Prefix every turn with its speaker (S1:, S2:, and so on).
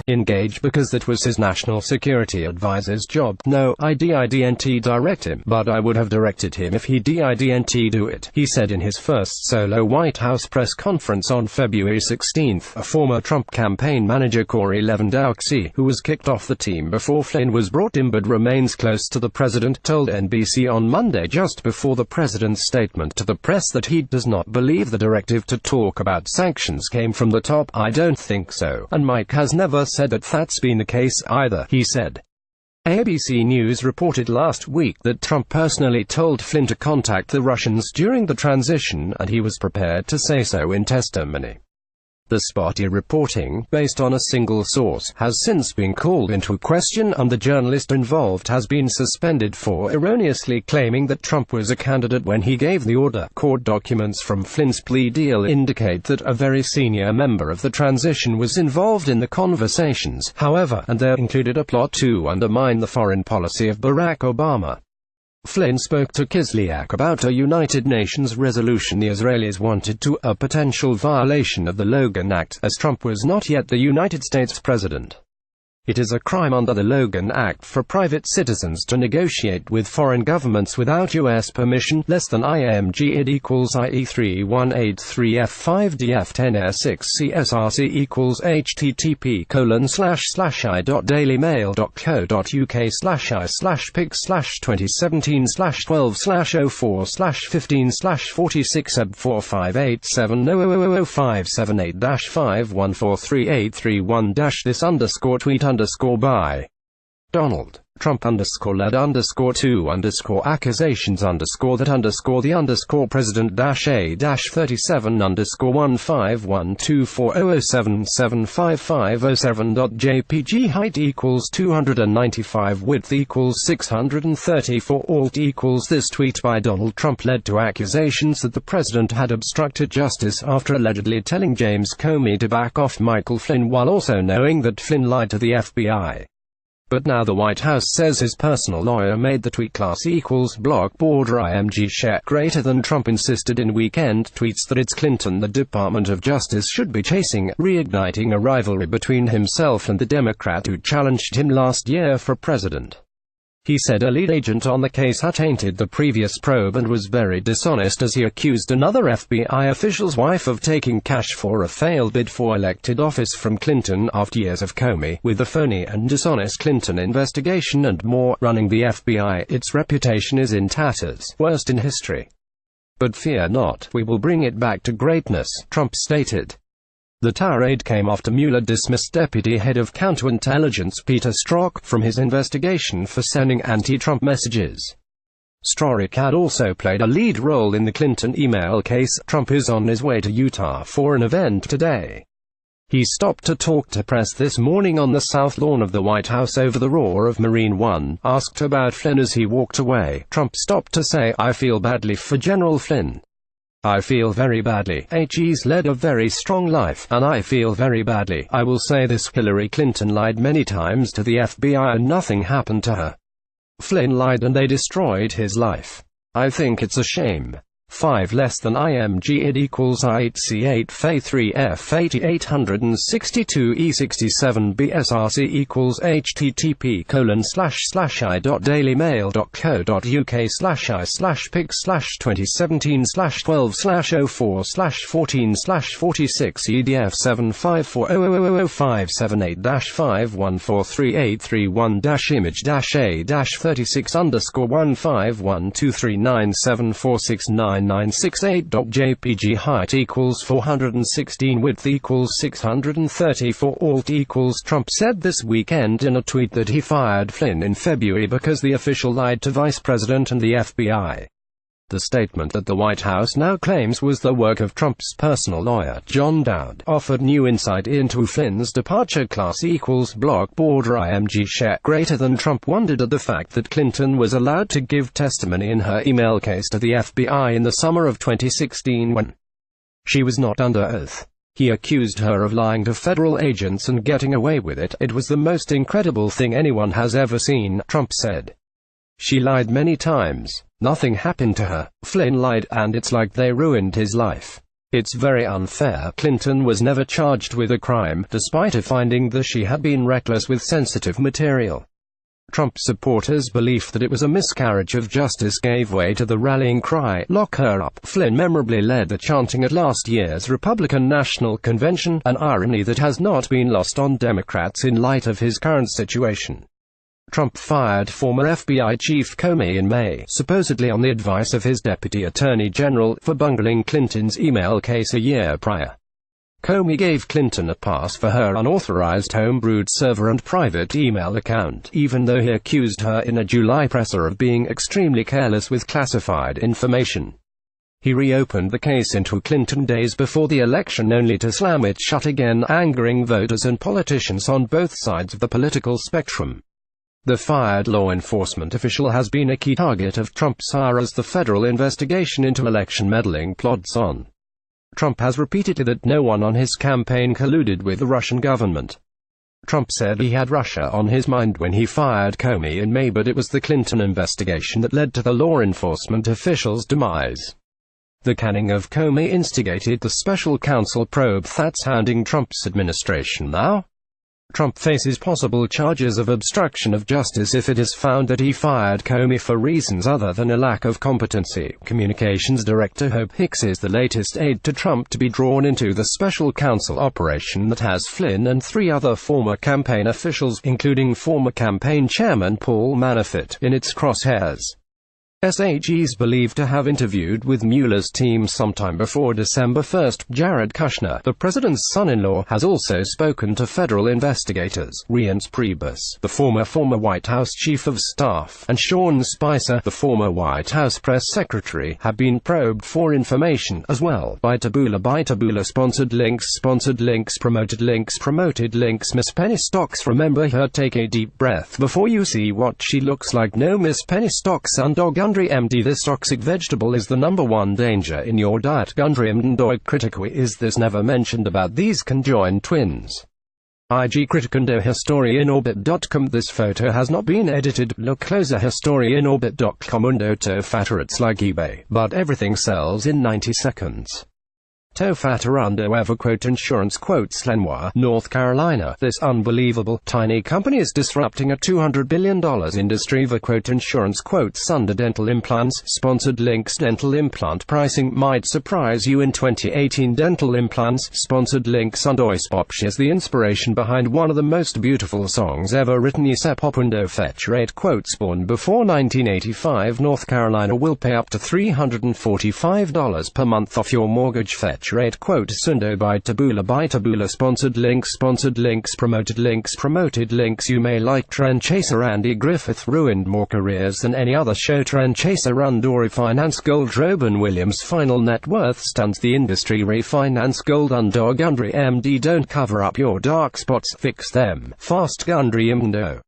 S1: engage because that was his national security advisor's job. No, I didn't direct him, but I would have directed him if he didn't do it, he said in his first solo White House press conference on February 16. A former Trump campaign manager, Corey Lewandowski, who was kicked off the team before Flynn was brought in but remains close to the president, told NBC on Monday just before the president's statement to the press that he does not believe the directive to talk about sanctions came from the top. I don't think so, and Mike has never said that that's been the case either, he said. ABC News reported last week that Trump personally told Flynn to contact the Russians during the transition, and he was prepared to say so in testimony. The spotty reporting, based on a single source, has since been called into question, and the journalist involved has been suspended for erroneously claiming that Trump was a candidate when he gave the order. Court documents from Flynn's plea deal indicate that a very senior member of the transition was involved in the conversations, however, and there included a plot to undermine the foreign policy of Barack Obama. Flynn spoke to Kislyak about a United Nations resolution the Israelis wanted to a potential violation of the Logan Act, as Trump was not yet the United States president. It is a crime under the Logan Act for private citizens to negotiate with foreign governments without U.S. permission, less than IMG id equals IE 3183F5DF10R6 CSRC equals http://.dailymail.co.uk/pics/2017/12/04/15/46/458/7000578-5143831- this_tweet by Donald Trump _led _2 accusations _that _the president-a-37_1512400775507.jpg height equals 295 width equals 634 alt equals this tweet by Donald Trump led to accusations that the president had obstructed justice after allegedly telling James Comey to back off Michael Flynn while also knowing that Flynn lied to the FBI. But now the White House says his personal lawyer made the tweet class equals block border IMG share greater than Trump insisted in weekend tweets that it's Clinton the Department of Justice should be chasing, reigniting a rivalry between himself and the Democrat who challenged him last year for president. He said a lead agent on the case had tainted the previous probe and was very dishonest as he accused another FBI official's wife of taking cash for a failed bid for elected office from Clinton after years of Comey, with the phony and dishonest Clinton investigation and more, running the FBI. Its reputation is in tatters, worst in history. But fear not, we will bring it back to greatness, Trump stated. The tirade came after Mueller dismissed Deputy Head of Counterintelligence Peter Strzok from his investigation for sending anti-Trump messages. Strzok had also played a lead role in the Clinton email case. Trump is on his way to Utah for an event today. He stopped to talk to press this morning on the South Lawn of the White House over the roar of Marine One. Asked about Flynn as he walked away, Trump stopped to say, "I feel badly for General Flynn. I feel very badly. He's led a very strong life, and I feel very badly. I will say this: Hillary Clinton lied many times to the FBI and nothing happened to her. Flynn lied and they destroyed his life. I think it's a shame. 5 less than IMG id equals I8C8 Fa3F 8862 E67 BSRC equals http://pix/2017/12/041831-image-a36_1512397469968.jpg height equals 416 width equals 634 alt equals Trump said this weekend in a tweet that he fired Flynn in February because the official lied to Vice President and the FBI. The statement that the White House now claims was the work of Trump's personal lawyer, John Dowd, offered new insight into Flynn's departure. Class equals block border IMG share greater than Trump wondered at the fact that Clinton was allowed to give testimony in her email case to the FBI in the summer of 2016 when she was not under oath. He accused her of lying to federal agents and getting away with it. It was the most incredible thing anyone has ever seen, Trump said. She lied many times. Nothing happened to her. Flynn lied, and it's like they ruined his life. It's very unfair. Clinton was never charged with a crime, despite a finding that she had been reckless with sensitive material. Trump supporters' belief that it was a miscarriage of justice gave way to the rallying cry, "Lock her up." Flynn memorably led the chanting at last year's Republican National Convention, an irony that has not been lost on Democrats in light of his current situation. Trump fired former FBI Chief Comey in May, supposedly on the advice of his Deputy Attorney General, for bungling Clinton's email case a year prior. Comey gave Clinton a pass for her unauthorized homebrewed server and private email account, even though he accused her in a July presser of being extremely careless with classified information. He reopened the case into Clinton days before the election only to slam it shut again, angering voters and politicians on both sides of the political spectrum. The fired law enforcement official has been a key target of Trump's ire as the federal investigation into election meddling plods on. Trump has repeated that no one on his campaign colluded with the Russian government. Trump said he had Russia on his mind when he fired Comey in May, but it was the Clinton investigation that led to the law enforcement official's demise. The canning of Comey instigated the special counsel probe that's hounding Trump's administration now. Trump faces possible charges of obstruction of justice if it is found that he fired Comey for reasons other than a lack of competency. Communications Director Hope Hicks is the latest aide to Trump to be drawn into the special counsel operation that has Flynn and 3 other former campaign officials, including former campaign chairman Paul Manafort, in its crosshairs. SAG is believed to have interviewed with Mueller's team sometime before December 1. Jared Kushner, the president's son-in-law, has also spoken to federal investigators. Reince Priebus, the former White House chief of staff, and Sean Spicer, the former White House press secretary, have been probed for information as well by Taboola. Sponsored links, promoted links. Miss Penny Stocks. Remember her. Take a deep breath before you see what she looks like. No, Miss Penny Stocks undog MD. This toxic vegetable is the #1 danger in your diet. Gundry Mdog critically is this never mentioned about these conjoined twins. IG Criticundo. HistorianOrbit.com. This photo has not been edited. Look closer. HistorianOrbit.com. Undo to fatter. It's like eBay, but everything sells in 90 seconds. Tofatarando EverQuote Insurance quotes Lenoir, North Carolina. This unbelievable, tiny company is disrupting a $200 billion industry. EverQuote Insurance quotes under dental implants. Sponsored links. Dental implant pricing might surprise you in 2018. Dental implants. Sponsored links. Pop shares the inspiration behind one of the most beautiful songs ever written. Popundo fetch rate quotes. Born before 1985, North Carolina will pay up to $345 per month off your mortgage. Fetch rate quote. Sundo by Taboola. Sponsored links, promoted links. You may like Trend Chaser. Andy Griffith ruined more careers than any other show. Trend Chaser Dory Finance Gold. Robin Williams final net worth stuns the industry. Refinance Gold. Gundry MD. Don't cover up your dark spots, fix them fast. Gundry MD.